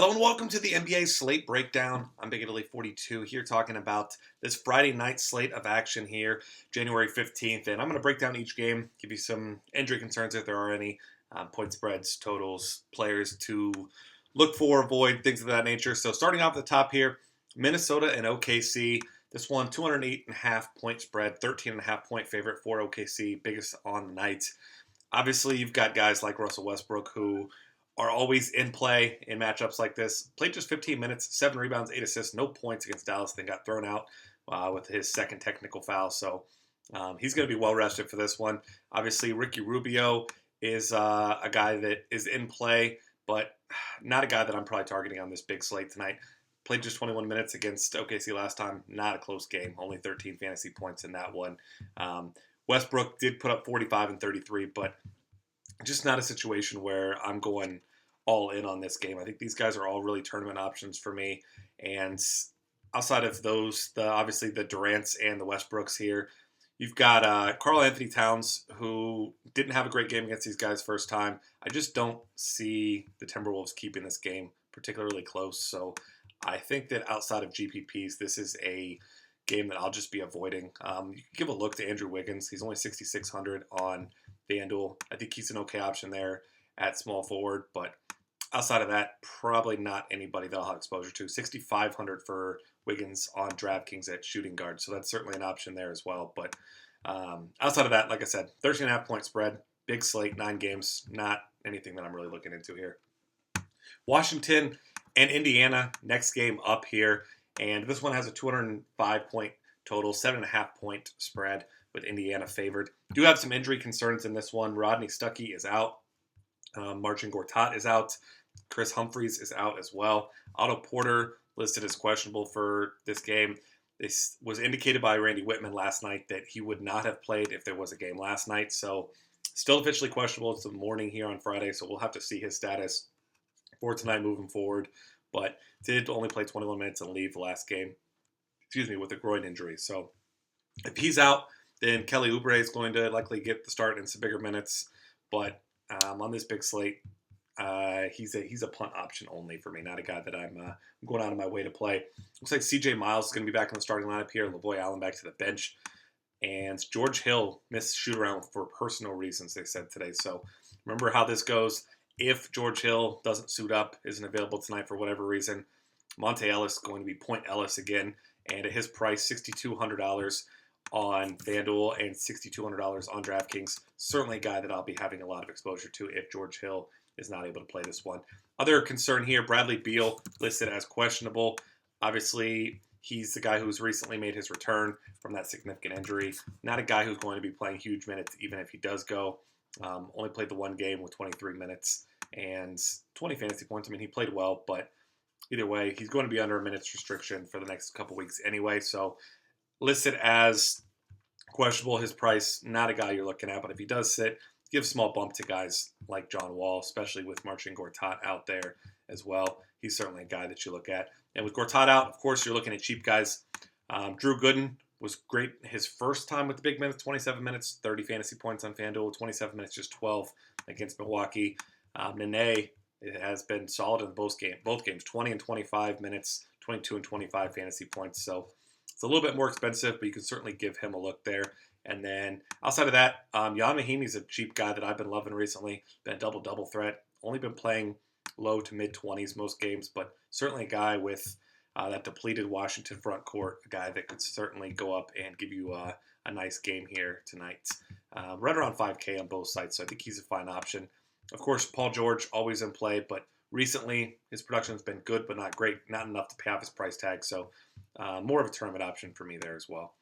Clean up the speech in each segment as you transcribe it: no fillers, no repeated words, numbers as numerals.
Hello and welcome to the NBA Slate Breakdown. I'm Big Italy 42 here talking about this Friday night slate of action here, January 15th. And I'm going to break down each game, give you some injury concerns if there are any, point spreads, totals, players to look for, avoid, things of that nature. So starting off at the top here, Minnesota and OKC. This one, 208.5 point spread, 13.5 point favorite for OKC, biggest on the night. Obviously, you've got guys like Russell Westbrook who are always in play in matchups like this. Played just 15 minutes, 7 rebounds, 8 assists, no points against Dallas. Then got thrown out with his second technical foul. So he's going to be well rested for this one. Obviously, Ricky Rubio is a guy that is in play, but not a guy that I'm probably targeting on this big slate tonight. Played just 21 minutes against OKC last time. Not a close game. Only 13 fantasy points in that one. Westbrook did put up 45 and 33, but just not a situation where I'm going all in on this game. I think these guys are all really tournament options for me. And outside of those, obviously the Durants and the Westbrooks here, you've got Karl Anthony Towns, who didn't have a great game against these guys first time. I just don't see the Timberwolves keeping this game particularly close. So I think that outside of GPPs, this is a game that I'll just be avoiding. You can give a look to Andrew Wiggins. He's only 6,600 on FanDuel. I think he's an okay option there at small forward, but outside of that, probably not anybody that I'll have exposure to. 6,500 for Wiggins on DraftKings at shooting guard, so that's certainly an option there as well. But outside of that, like I said, 13.5 point spread, big slate, 9 games, not anything that I'm really looking into here. Washington and Indiana, next game up here, and this one has a 205 point total, 7.5 point spread with Indiana favored. Do have some injury concerns in this one. Rodney Stuckey is out. Marcin Gortat is out. Chris Humphreys is out as well. Otto Porter listed as questionable for this game. This was indicated by Randy Whitman last night that he would not have played if there was a game last night. So still officially questionable. It's the morning here on Friday, so we'll have to see his status for tonight moving forward. But did only play 21 minutes and leave the last game, with a groin injury. So if he's out, then Kelly Oubre is going to likely get the start in some bigger minutes. But on this big slate, he's a punt option only for me, not a guy that I'm going out of my way to play. Looks like C.J. Miles is going to be back in the starting lineup here. LaVoy Allen back to the bench. And George Hill missed shoot-around for personal reasons, they said today. So remember how this goes. If George Hill doesn't suit up, isn't available tonight for whatever reason, Monte Ellis is going to be Point Ellis again. And at his price, $6,200 on FanDuel and $6,200 on DraftKings. Certainly a guy that I'll be having a lot of exposure to if George Hill is not able to play this one. Other concern here, Bradley Beal listed as questionable. Obviously, he's the guy who's recently made his return from that significant injury. Not a guy who's going to be playing huge minutes, even if he does go. Only played the one game with 23 minutes and 20 fantasy points. I mean, he played well, but either way, he's going to be under a minutes restriction for the next couple weeks anyway. So listed as questionable, his price, not a guy you're looking at, but if he does sit, give a small bump to guys like John Wall, especially with Marcin Gortat out there as well. He's certainly a guy that you look at. And with Gortat out, of course, you're looking at cheap guys. Drew Gooden was great his first time with the big minutes, 27 minutes, 30 fantasy points on FanDuel, 27 minutes, just 12 against Milwaukee. Nene, it has been solid in both games, 20 and 25 minutes, 22 and 25 fantasy points. So it's a little bit more expensive, but you can certainly give him a look there. And then outside of that, Jan Mahinmi's a cheap guy that I've been loving recently. Been a double-double threat. Only been playing low to mid-20s most games, but certainly a guy with that depleted Washington front court, a guy that could certainly go up and give you a nice game here tonight. Right around 5K on both sides, so I think he's a fine option. Of course, Paul George, always in play, but recently his production has been good but not great, not enough to pay off his price tag, so more of a tournament option for me there as well.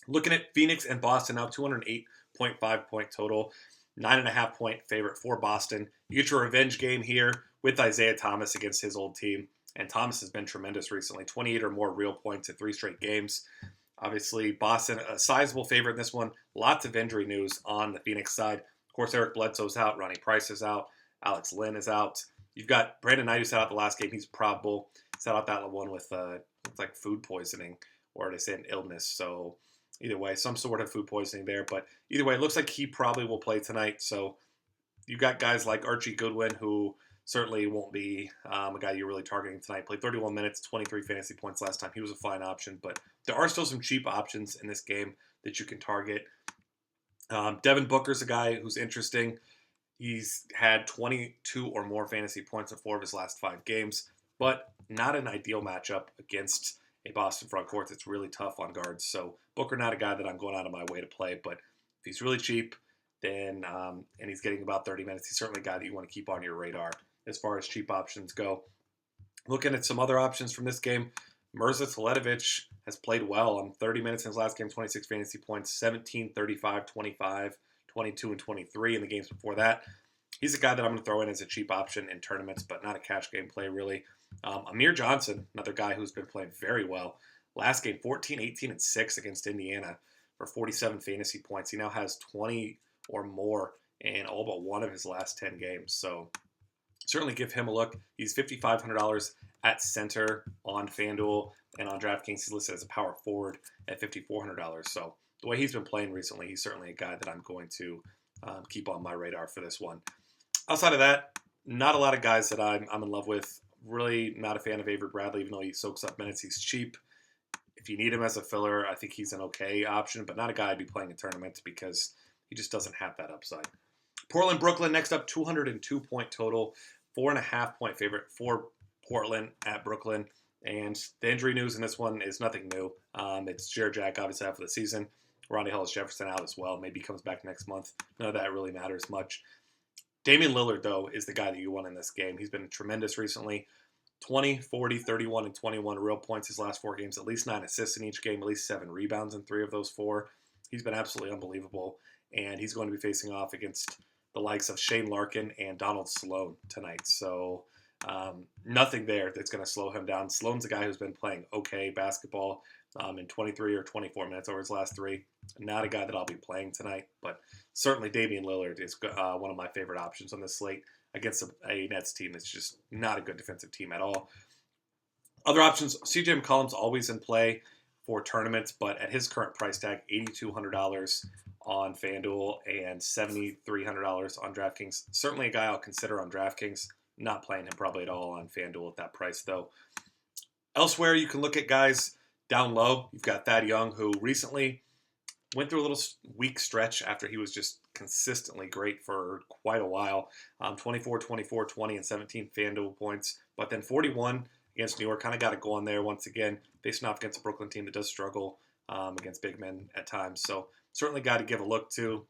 Looking at Phoenix and Boston now, 208.5 point total, 9.5 point favorite for Boston. You get your revenge game here with Isaiah Thomas against his old team, and Thomas has been tremendous recently, 28 or more real points in 3 straight games. Obviously, Boston, a sizable favorite in this one. Lots of injury news on the Phoenix side. Of course, Eric Bledsoe's out, Ronnie Price is out, Alex Lynn is out. You've got Brandon Knight who sat out the last game. He's probable. Sat out that one with like food poisoning, or they say an illness. So either way, some sort of food poisoning there. But either way, it looks like he probably will play tonight. So you've got guys like Archie Goodwin who certainly won't be a guy you're really targeting tonight. Played 31 minutes, 23 fantasy points last time. He was a fine option, but there are still some cheap options in this game that you can target. Devin Booker's a guy who's interesting. He's had 22 or more fantasy points in 4 of his last 5 games, but not an ideal matchup against a Boston front court that's really tough on guards. So Booker, not a guy that I'm going out of my way to play, but if he's really cheap, then and he's getting about 30 minutes, he's certainly a guy that you want to keep on your radar as far as cheap options go. Looking at some other options from this game, Mirza Teletovic has played well on 30 minutes in his last game, 26 fantasy points, 17, 35, 25, 22, and 23 in the games before that. He's a guy that I'm going to throw in as a cheap option in tournaments, but not a cash game play, really. Amir Johnson, another guy who's been playing very well. Last game, 14, 18, and 6 against Indiana for 47 fantasy points. He now has 20 or more in all but one of his last 10 games. So certainly give him a look. He's $5,500 at center on FanDuel, and on DraftKings he's listed as a power forward at $5,400. So the way he's been playing recently, he's certainly a guy that I'm going to keep on my radar for this one. Outside of that, not a lot of guys that I'm in love with. Really not a fan of Avery Bradley, even though he soaks up minutes. He's cheap. If you need him as a filler, I think he's an okay option, but not a guy I'd be playing in tournaments because he just doesn't have that upside. Portland, Brooklyn, next up, 202-point total, 4.5-point favorite for Portland at Brooklyn. And the injury news in this one is nothing new. It's Jared Jack, obviously, out for the season. Ronnie Hollis-Jefferson out as well. Maybe he comes back next month. None of that really matters much. Damian Lillard, though, is the guy that you want in this game. He's been tremendous recently. 20, 40, 31, and 21 real points his last 4 games. At least 9 assists in each game. At least 7 rebounds in 3 of those 4. He's been absolutely unbelievable. And he's going to be facing off against the likes of Shane Larkin and Donald Sloan tonight. So nothing there that's going to slow him down. Sloan's a guy who's been playing okay basketball in 23 or 24 minutes over his last 3. Not a guy that I'll be playing tonight, but certainly Damian Lillard is one of my favorite options on this slate against a Nets team that's just not a good defensive team at all. Other options, CJ McCollum's always in play for tournaments, but at his current price tag, $8,200 on FanDuel and $7,300 on DraftKings. Certainly a guy I'll consider on DraftKings. Not playing him probably at all on FanDuel at that price, though. Elsewhere, you can look at guys down low. You've got Thad Young, who recently went through a little weak stretch after he was just consistently great for quite a while. 24, 24, 20, and 17 FanDuel points. But then 41 against New York. Kind of got it going there once again. Facing off against a Brooklyn team that does struggle against big men at times. So certainly got to give a look to.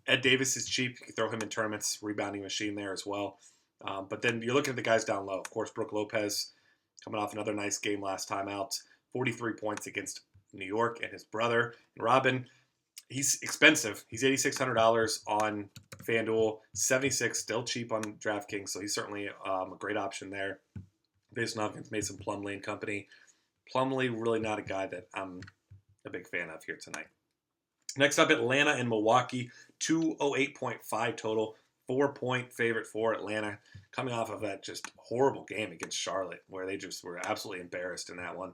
Ed Davis is cheap. You can throw him in tournaments. Rebounding machine there as well. But then you're looking at the guys down low. Of course, Brook Lopez coming off another nice game last time out. 43 points against New York and his brother. And Robin, he's expensive. He's $8,600 on FanDuel. $76, still cheap on DraftKings. So he's certainly a great option there. Facing off against Mason Plumlee and company. Plumlee, really not a guy that I'm a big fan of here tonight. Next up, Atlanta and Milwaukee. 208.5 total. 4-point favorite for Atlanta, coming off of that just horrible game against Charlotte, where they just were absolutely embarrassed in that one.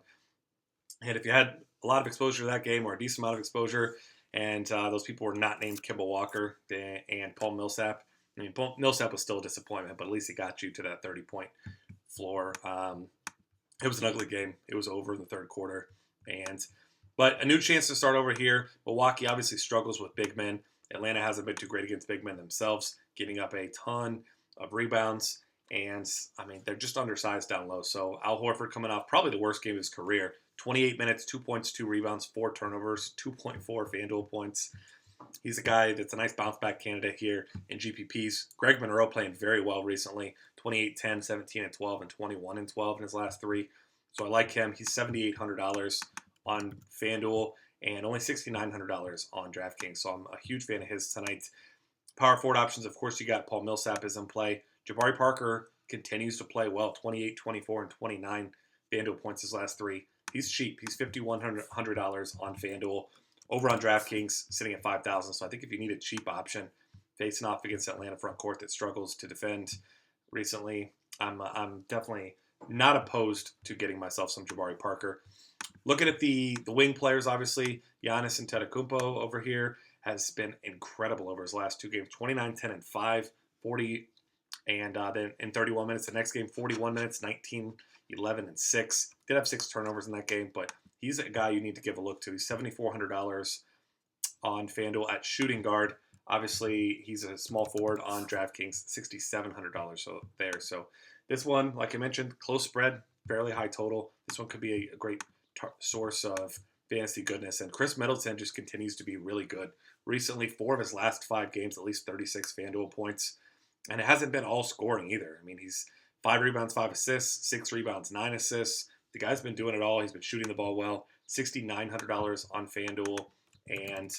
And if you had a lot of exposure to that game, or a decent amount of exposure, and those people were not named Kemba Walker and Paul Millsap, I mean, Paul Millsap was still a disappointment, but at least he got you to that 30-point floor. It was an ugly game. It was over in the third quarter. But a new chance to start over here. Milwaukee obviously struggles with big men. Atlanta hasn't been too great against big men themselves, giving up a ton of rebounds. And, I mean, they're just undersized down low. So Al Horford coming off probably the worst game of his career. 28 minutes, 2 points, 2 rebounds, 4 turnovers, 2.4 FanDuel points. He's a guy that's a nice bounce-back candidate here in GPPs. Greg Monroe playing very well recently. 28, 10, 17, and 12, and 21 and 12 in his last 3. So I like him. He's $7,800 on FanDuel and only $6,900 on DraftKings. So I'm a huge fan of his tonight. Power forward options, of course, you got Paul Millsap is in play. Jabari Parker continues to play well, 28, 24, and 29 FanDuel points his last 3. He's cheap. He's $5,100 on FanDuel. Over on DraftKings, sitting at $5,000. So I think if you need a cheap option facing off against Atlanta front court that struggles to defend recently, I'm definitely not opposed to getting myself some Jabari Parker. Looking at the wing players, obviously, Giannis Antetokounmpo over here has been incredible over his last 2 games. 29, 10, and 5, 40 And then in 31 minutes, the next game, 41 minutes, 19, 11, and 6. Did have 6 turnovers in that game, but he's a guy you need to give a look to. He's $7,400 on FanDuel at shooting guard. Obviously, he's a small forward on DraftKings, $6,700 So this one, like I mentioned, close spread, fairly high total. This one could be a great source of fantasy goodness. And Chris Middleton just continues to be really good. Recently, 4 of his last 5 games, at least 36 FanDuel points. And it hasn't been all scoring either. I mean, he's 5 rebounds, 5 assists, 6 rebounds, 9 assists. The guy's been doing it all. He's been shooting the ball well. $6,900 on FanDuel, and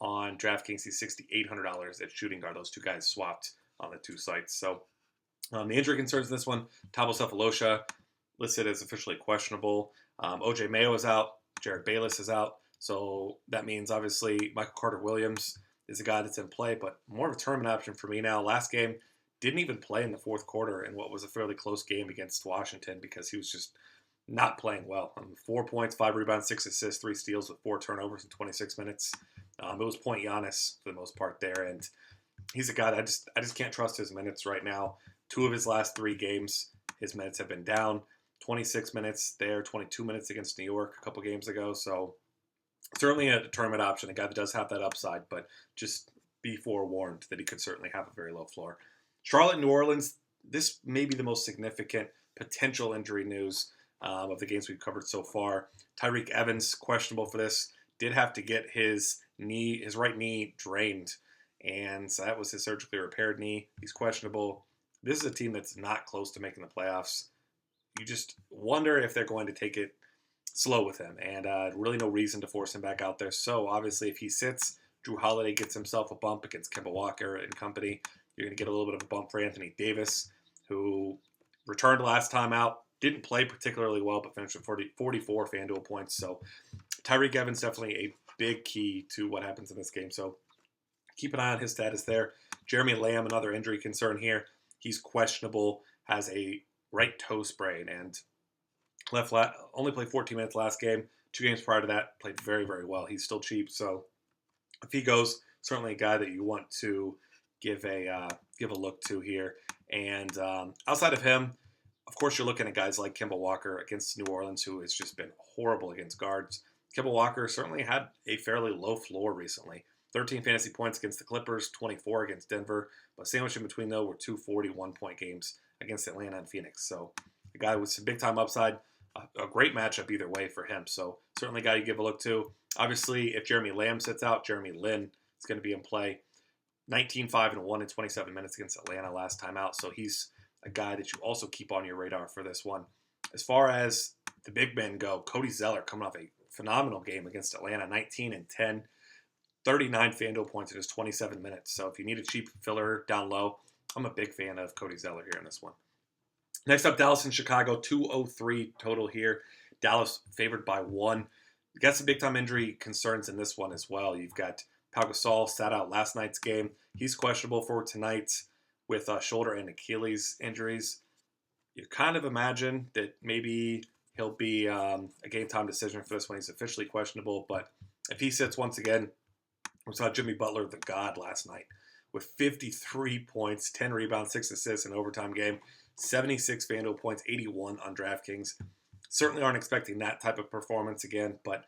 on DraftKings, he's $6,800 at shooting guard. Those two guys swapped on the 2 sites. So the injury concerns in this one, Thabo Sefolosha listed as officially questionable. OJ Mayo is out. Jared Bayless is out. So that means, obviously, Michael Carter-Williams is a guy that's in play, but more of a tournament option for me now. Last game, didn't even play in the fourth quarter in what was a fairly close game against Washington because he was just not playing well. 4 points, 5 rebounds, 6 assists, 3 steals with 4 turnovers in 26 minutes. It was point Giannis for the most part there, and he's a guy that I just can't trust his minutes right now. 2 of his last 3 games, his minutes have been down. 26 minutes there, 22 minutes against New York a couple games ago. So certainly a tournament option, a guy that does have that upside, but just be forewarned that he could certainly have a very low floor. Charlotte, New Orleans, this may be the most significant potential injury news of the games we've covered so far. Tyreek Evans, questionable for this, did have to get his right knee drained, and so that was his surgically repaired knee. He's questionable. This is a team that's not close to making the playoffs. You just wonder if they're going to take it slow with him, and really no reason to force him back out there. So obviously, if he sits, Drew Holiday gets himself a bump against Kemba Walker and company. You're going to get a little bit of a bump for Anthony Davis, who returned last time out. Didn't play particularly well, but finished with 44 FanDuel points. So Tyreek Evans definitely a big key to what happens in this game. So keep an eye on his status there. Jeremy Lamb, another injury concern here. He's questionable, has a right toe sprain, and only played 14 minutes last game. 2 games prior to that, played very, very well. He's still cheap, so if he goes, certainly a guy that you want to give a look to here. And outside of him, of course, you're looking at guys like Kemba Walker against New Orleans, who has just been horrible against guards. Kemba Walker certainly had a fairly low floor recently. 13 fantasy points against the Clippers, 24 against Denver, but sandwiched in between, though, were 2 41-point games against Atlanta and Phoenix. So a guy with some big-time upside, a great matchup either way for him. So certainly a guy you give a look to. Obviously, if Jeremy Lamb sits out, Jeremy Lin is going to be in play. 19-5-1 in 27 minutes against Atlanta last time out. So he's a guy that you also keep on your radar for this one. As far as the big men go, Cody Zeller coming off a phenomenal game against Atlanta, 19-10, 39 FanDuel points in just 27 minutes. So if you need a cheap filler down low, I'm a big fan of Cody Zeller here in this one. Next up, Dallas and Chicago, 203 total here. Dallas favored by 1. You got some big-time injury concerns in this one as well. You've got Pau Gasol sat out last night's game. He's questionable for tonight with shoulder and Achilles injuries. You kind of imagine that maybe he'll be a game-time decision for this one. He's officially questionable, but if he sits once again, we saw Jimmy Butler, the God, last night with 53 points, 10 rebounds, 6 assists in an overtime game, 76 FanDuel points, 81 on DraftKings. Certainly aren't expecting that type of performance again, but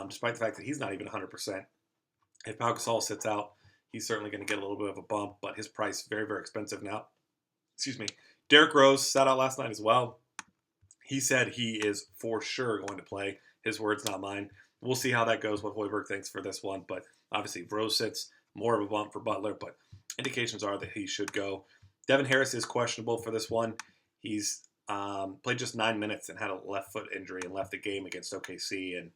despite the fact that he's not even 100%, if Pau Gasol sits out, he's certainly going to get a little bit of a bump, but his price very, very expensive now. Derrick Rose sat out last night as well. He said he is for sure going to play. His words, not mine. We'll see how that goes, what Hoiberg thinks for this one, but obviously if Rose sits, more of a bump for Butler, but indications are that he should go. Devin Harris is questionable for this one. He's played just 9 minutes and had a left foot injury and left the game against OKC, and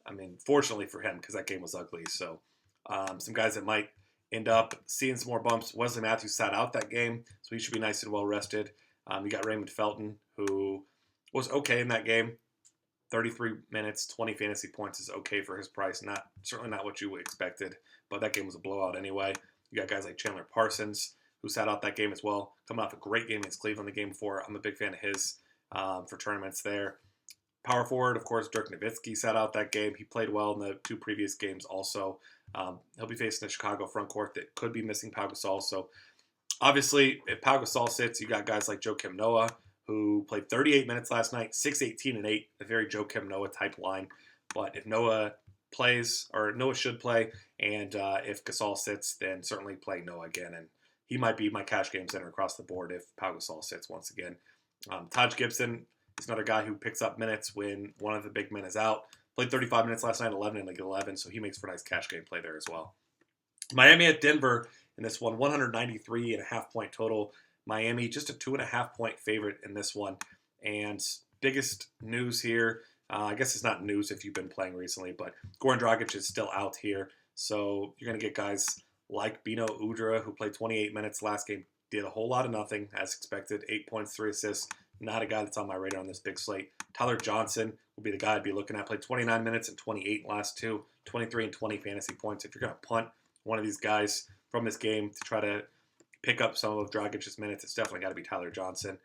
I mean, fortunately for him, because that game was ugly. So some guys that might end up seeing some more bumps. Wesley Matthews sat out that game, so he should be nice and well rested. You got Raymond Felton, who was okay in that game. 33 minutes, 20 fantasy points is okay for his price. Certainly not what you expected, but that game was a blowout anyway. You got guys like Chandler Parsons, who sat out that game as well, coming off a great game against Cleveland the game before. I'm a big fan of his for tournaments there. Power forward, of course, Dirk Nowitzki sat out that game. He played well in the 2 previous games also. He'll be facing the Chicago front court that could be missing Pau Gasol. So Obviously, if Pau Gasol sits, you got guys like Joakim Noah, who played 38 minutes last night, 6, 18, and 8, a very Joakim Noah type line. But if Noah plays, or Noah should play, and if Gasol sits, then certainly play Noah again. And he might be my cash game center across the board if Pau Gasol sits once again. Taj Gibson is another guy who picks up minutes when one of the big men is out. Played 35 minutes last night, 11 and 11, so he makes for a nice cash game play there as well. Miami at Denver in this one, 193.5 point total. Miami just a 2.5 point favorite in this one. And biggest news here, I guess it's not news if you've been playing recently, but Goran Dragic is still out here. So you're going to get guys like Bino Udrih, who played 28 minutes last game, did a whole lot of nothing, as expected, 8 points, 3 assists. Not a guy that's on my radar on this big slate. Tyler Johnson will be the guy I'd be looking at. Played 29 minutes and 28 last two, 23 and 20 fantasy points. If you're going to punt one of these guys from this game to try to pick up some of Dragic's minutes, it's definitely got to be Tyler Johnson.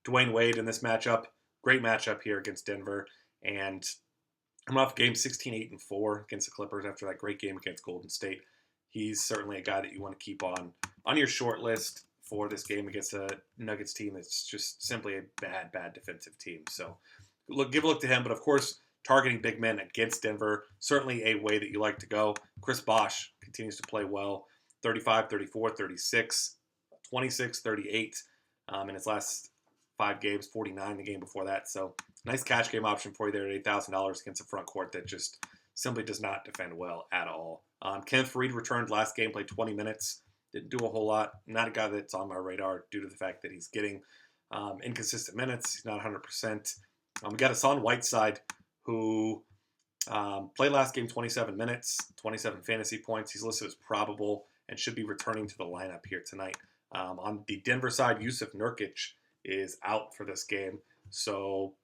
Dwayne Wade in this matchup, great matchup here against Denver. And I'm off game 16, 8, and 4 against the Clippers after that great game against Golden State. He's certainly a guy that you want to keep on your short list for this game against a Nuggets team that's just simply a bad defensive team. So give a look to him. But of course, targeting big men against Denver, certainly a way that you like to go. Chris Bosh continues to play well. 35, 34, 36, 26, 38 in his last 5 games, 49 the game before that. So nice cash game option for you there at $8,000 against a front court that just simply does not defend well at all. Kenneth Faried returned last game, played 20 minutes. Didn't do a whole lot. Not a guy that's on my radar due to the fact that he's getting inconsistent minutes. He's not 100%. We got Hassan Whiteside, who played last game 27 minutes, 27 fantasy points. He's listed as probable and should be returning to the lineup here tonight. On the Denver side, Yusuf Nurkic is out for this game. So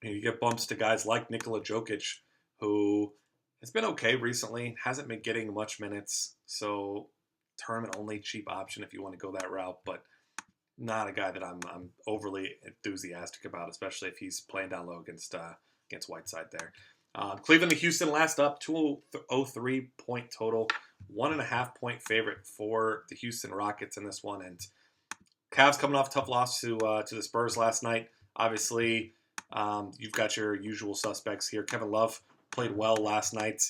you get bumps to guys like Nikola Jokic, who has been okay recently, hasn't been getting much minutes. So tournament-only cheap option if you want to go that route, but not a guy that I'm overly enthusiastic about, especially if he's playing down low against Whiteside there. Cleveland to Houston last up, 203 point total, 1.5 point favorite for the Houston Rockets in this one. And Cavs coming off a tough loss to the Spurs last night. Obviously, you've got your usual suspects here. Kevin Love played well last night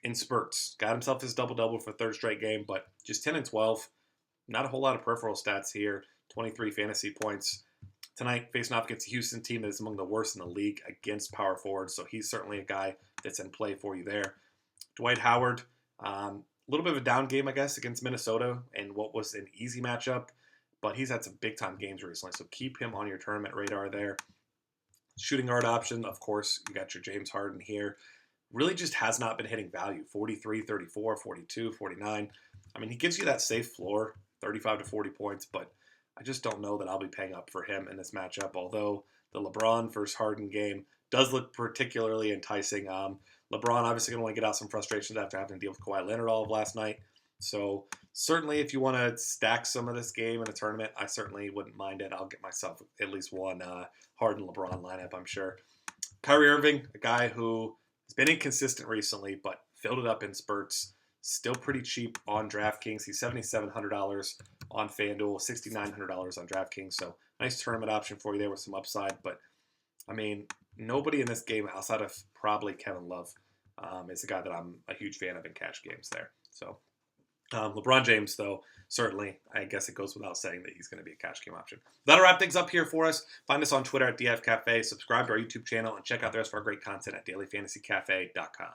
in spurts. Got himself his double-double for third straight game, but just 10 and 12. Not a whole lot of peripheral stats here. 23 fantasy points. Tonight, facing off against a Houston team that is among the worst in the league against power forwards, so he's certainly a guy that's in play for you there. Dwight Howard, a little bit of a down game, I guess, against Minnesota and what was an easy matchup, but he's had some big-time games recently, so keep him on your tournament radar there. Shooting guard option, of course, you got your James Harden here. Really just has not been hitting value. 43, 34, 42, 49. I mean, he gives you that safe floor, 35 to 40 points, but I just don't know that I'll be paying up for him in this matchup, although the LeBron versus Harden game does look particularly enticing. LeBron obviously going to want to get out some frustrations after having to deal with Kawhi Leonard all of last night. So certainly if you want to stack some of this game in a tournament, I certainly wouldn't mind it. I'll get myself at least one Harden-LeBron lineup, I'm sure. Kyrie Irving, a guy who has been inconsistent recently, but filled it up in spurts. Still pretty cheap on DraftKings. He's $7,700 on FanDuel, $6,900 on DraftKings. So nice tournament option for you there with some upside. But, I mean, nobody in this game outside of probably Kevin Love is a guy that I'm a huge fan of in cash games there. So LeBron James, though, certainly, I guess it goes without saying that he's going to be a cash game option. That'll wrap things up here for us. Find us on Twitter at DFCafe. Subscribe to our YouTube channel and check out the rest of our great content at dailyfantasycafe.com.